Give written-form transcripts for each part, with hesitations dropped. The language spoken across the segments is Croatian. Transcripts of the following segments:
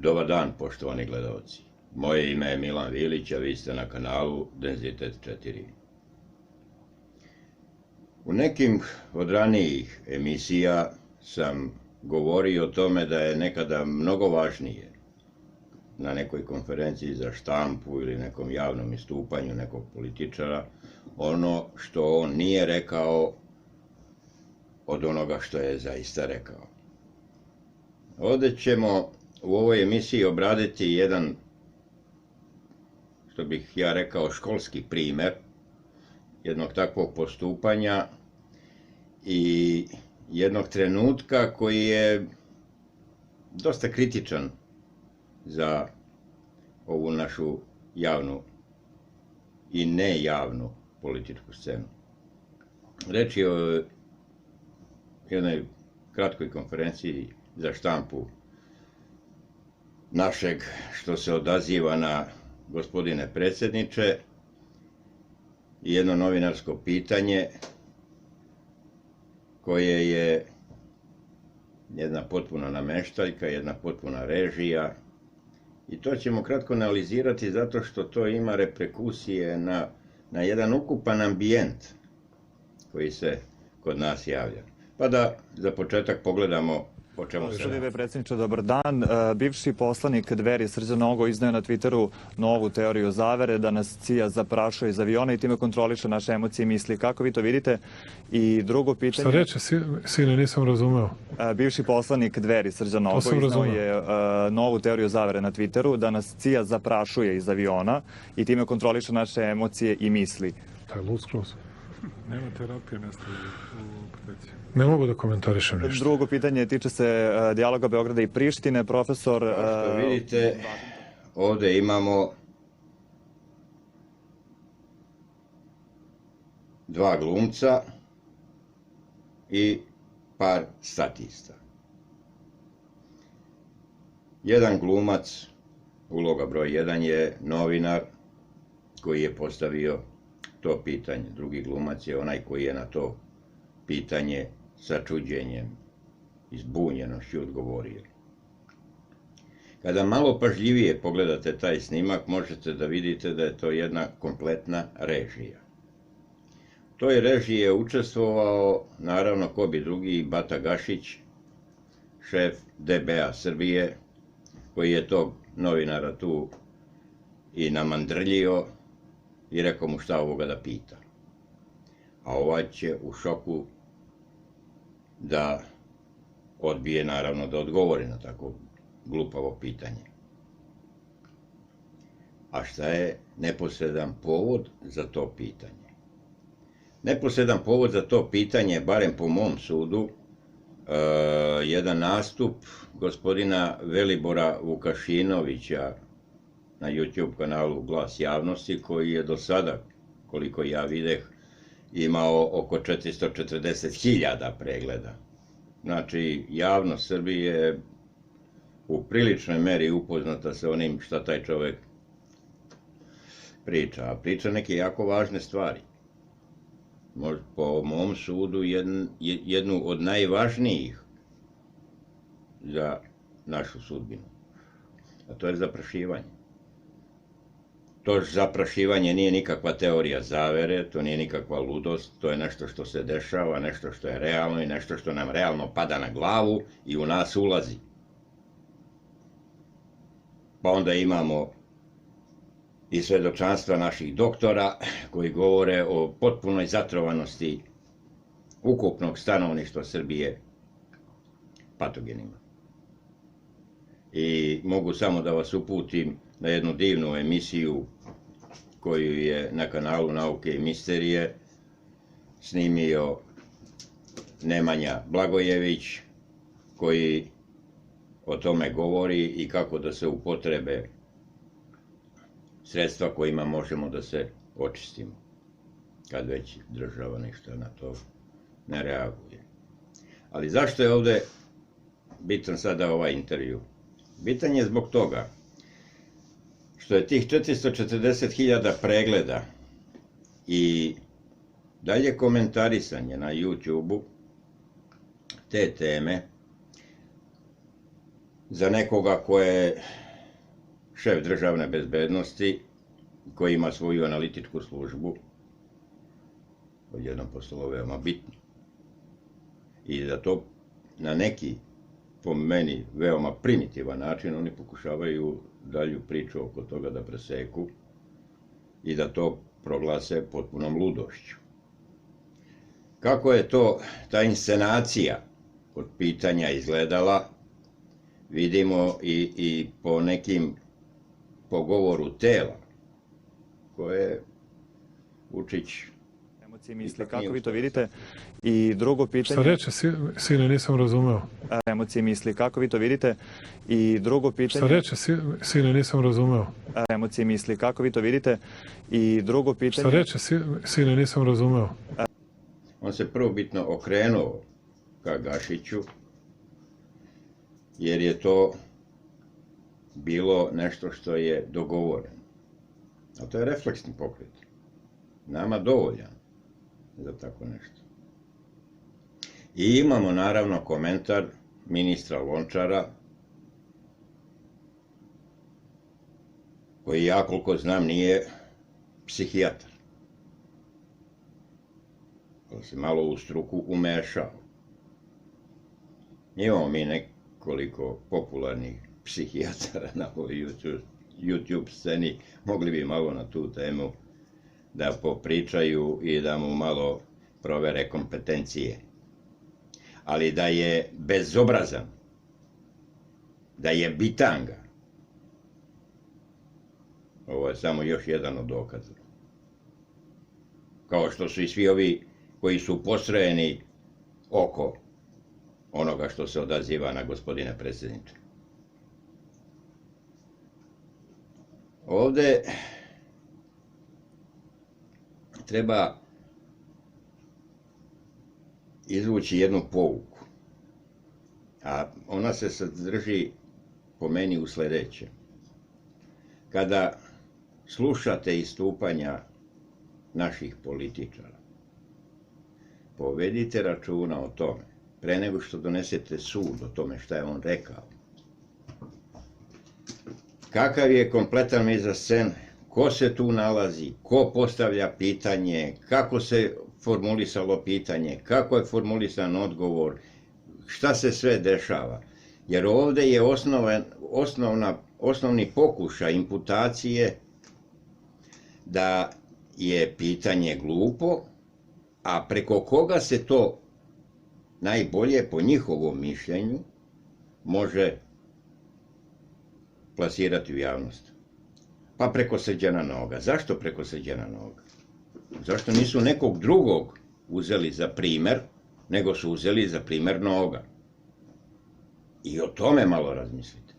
Dobar dan, poštovani gledalci. Moje ime je Milan Vilić, a vi ste na kanalu Denzitet 4. U nekim od ranijih emisija sam govorio o tome da je nekada mnogo važnije na nekoj konferenciji za štampu ili nekom javnom istupanju nekog političara ono što on nije rekao od onoga što je zaista rekao. Ovdje ćemo u ovoj emisiji obraditi jedan, što bih ja rekao, školski primer jednog takvog postupanja i jednog trenutka koji je dosta kritičan za ovu našu javnu i nejavnu političku scenu. Reč je o jednoj kratkoj konferenciji za štampu našeg, što se odaziva na gospodine predsjedniče, i jedno novinarsko pitanje koje je jedna potpuna nameštaljka, jedna potpuna režija, i to ćemo kratko analizirati zato što to ima reperkusije na jedan ukupan ambijent koji se kod nas javlja. Pa da za početak pogledamo o čemu se radi. Predsjedniče, dobar dan. Bivši poslanik Dveri Srđan Nogo izneo na Twitteru novu teoriju zavere da nas CIA zaprašuje iz aviona i time kontroliše naše emocije i misli. Kako vi to vidite? I drugo pitanje... Šta reče, sine, nisam razumeo. Bivši poslanik Dveri Srđan Nogo izneo je novu teoriju zavere na Twitteru da nas CIA zaprašuje iz aviona i time kontroliše naše emocije i misli. Taj lud skroz. Nema terapije, nestaje u apoteci. Ne mogu da komentarišem nešto. Drugo pitanje tiče se dijaloga Beograda i Prištine. Profesor... Kao što vidite, ovdje imamo dva glumca i par statista. Jedan glumac, uloga broj 1, je novinar koji je postavio to pitanje. Drugi glumac je onaj koji je na to pitanje sa čuđenjem i zbunjenošću odgovorio. Kada malo pažljivije pogledate taj snimak, možete da vidite da je to jedna kompletna režija. U toj režiji je učestvovao, naravno, ko bi drugi, Bata Gašić, šef DB-a Srbije, koji je tog novinara tu i namandrljio i rekao mu šta ovoga da pita. A ovaj će u šoku da odbije, naravno, da odgovori na tako glupavo pitanje. A šta je neposredan povod za to pitanje? Neposredan povod za to pitanje, barem po mom sudu, jedan nastup gospodina Velibora Vukašinovića na YouTube kanalu Glas javnosti, koji je do sada, koliko ja videh, imao oko 440.000 pregleda. Znači, javnost Srbije je u priličnoj meri upoznata sa onim šta taj čovek priča. A priča neke jako važne stvari. Možda po mom sudu jednu od najvažnijih za našu sudbinu. A to je zaprašivanje. To zaprašivanje nije nikakva teorija zavere, to nije nikakva ludost, to je nešto što se dešava, nešto što je realno i nešto što nam realno pada na glavu i u nas ulazi. Pa onda imamo i svedočanstva naših doktora koji govore o potpunoj zatrovanosti ukupnog stanovništva Srbije patogenima. I mogu samo da vas uputim na jednu divnu emisiju koju je na kanalu Nauke i misterije snimio Nemanja Blagojević, koji o tome govori i kako da se upotrebe sredstva kojima možemo da se očistimo, kad već država ništa na to ne reaguje. Ali zašto je ovdje bitan sada ovaj intervju? Bitan je zbog toga što je tih 440.000 pregleda i dalje komentarisanje na YouTube-u te teme za nekoga ko je šef državne bezbednosti, koji ima svoju analitičku službu, odjednom postalo veoma bitno. I da to na neki, po meni, veoma primitivan način oni pokušavaju dalju priču oko toga da preseku i da to proglase potpunom ludošću. Kako je to, ta inscenacija od pitanja izgledala, vidimo i po govoru tela, koje Vučić... Emocije misli, kako vi to vidite? I drugo pitanje... Šta reče, sine, nisam razumeo. Emocije misli, kako vi to vidite? I drugo pitanje... Šta reče, sine, nisam razumeo. Emocije misli, kako vi to vidite? I drugo pitanje... Šta reče, sine, nisam razumeo. On se prvobitno okrenuo ka Gašiću, jer je to bilo nešto što je dogovoreno. A to je refleksni pokret. Nama dovoljan za tako nešto. I imamo naravno komentar ministra Lončara, koji ja koliko znam nije psihijatar. On se malo u struku umešao. Imamo mi nekoliko popularnih psihijatara na ovoj YouTube sceni, mogli bi malo na tu temu da popričaju i da mu malo provere kompetencije. Ali da je bezobrazan, da je bitanga, ovo je samo još jedan od dokaza. Kao što su i svi ovi koji su postrojeni oko onoga što se odaziva na gospodine predsjedniče. Ovde treba izvući jednu pouku, a ona se sadrži po meni u sledećem. Kada slušate istupanja naših političara, povedite računa o tome, pre nego što donesete sud o tome šta je on rekao. Kakav je kompletan mizascen, ko se tu nalazi, ko postavlja pitanje, kako se formulisalo pitanje, kako je formulisan odgovor, šta se sve dešava. Jer ovde je osnovni pokušaj imputacije da je pitanje glupo, a preko koga se to najbolje, po njihovom mišljenju, može plasirati u javnost. Pa preko Srđana Noga. Zašto preko Srđana Noga? Zašto nisu nekog drugog uzeli za primer, nego su uzeli za primer Noga? I o tome malo razmislite.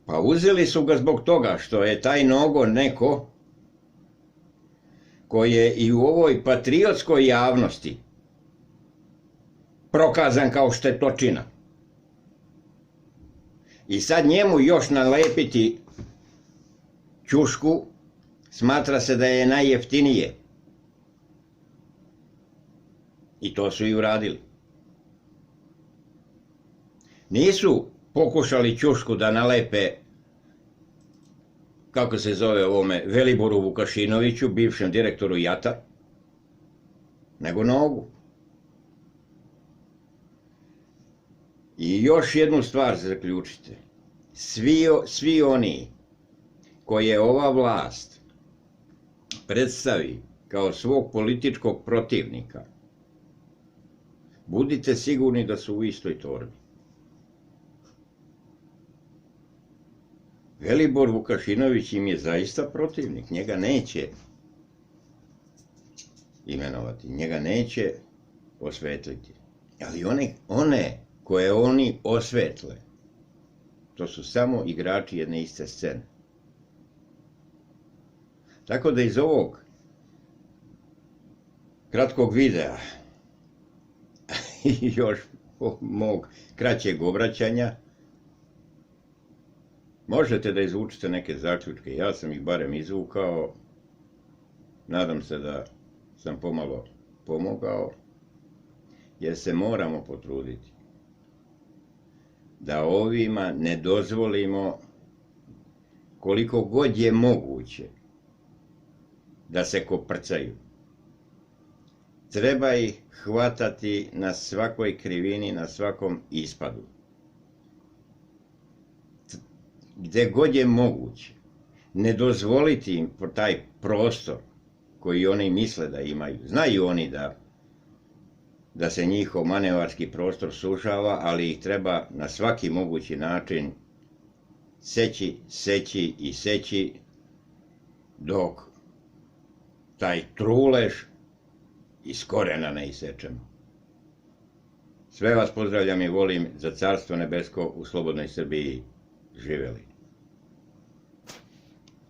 Pa uzeli su ga zbog toga što je taj Nogo neko koji je i u ovoj patriotskoj javnosti prokazan kao štetočina. I sad njemu još nalepiti ćušku, smatra se da je najjeftinije. I to su i uradili. Nisu pokušali ćušku da nalepe, kako se zove ovome, Veliboru Vukašinoviću, bivšem direktoru JAT-a, nego Nogu. I još jednu stvar zaključite. Svi oni koje ova vlast predstavi kao svog političkog protivnika, budite sigurni da su u istoj torbi. Velibor Vukašinović im je zaista protivnik, njega neće imenovati, njega neće osvetliti. Ali one koje oni osvetle, to su samo igrači jedne iste scene. Tako da iz ovog kratkog videa i još mog kraćeg obraćanja možete da izvučete neke zaključke. Ja sam ih barem izvukao. Nadam se da sam pomalo pomogao, jer se moramo potruditi da ovima ne dozvolimo koliko god je moguće da se koprcaju. Treba ih hvatati na svakoj krivini, na svakom ispadu. Gde god je moguće, ne dozvoliti im taj prostor koji oni misle da imaju. Znaju oni da se njihov manevarski prostor sužava, ali ih treba na svaki mogući način seći i seći dok taj trulež iz korena ne isečemo. Sve vas pozdravljam i volim za Carstvo nebesko u slobodnoj Srbiji. Živeli.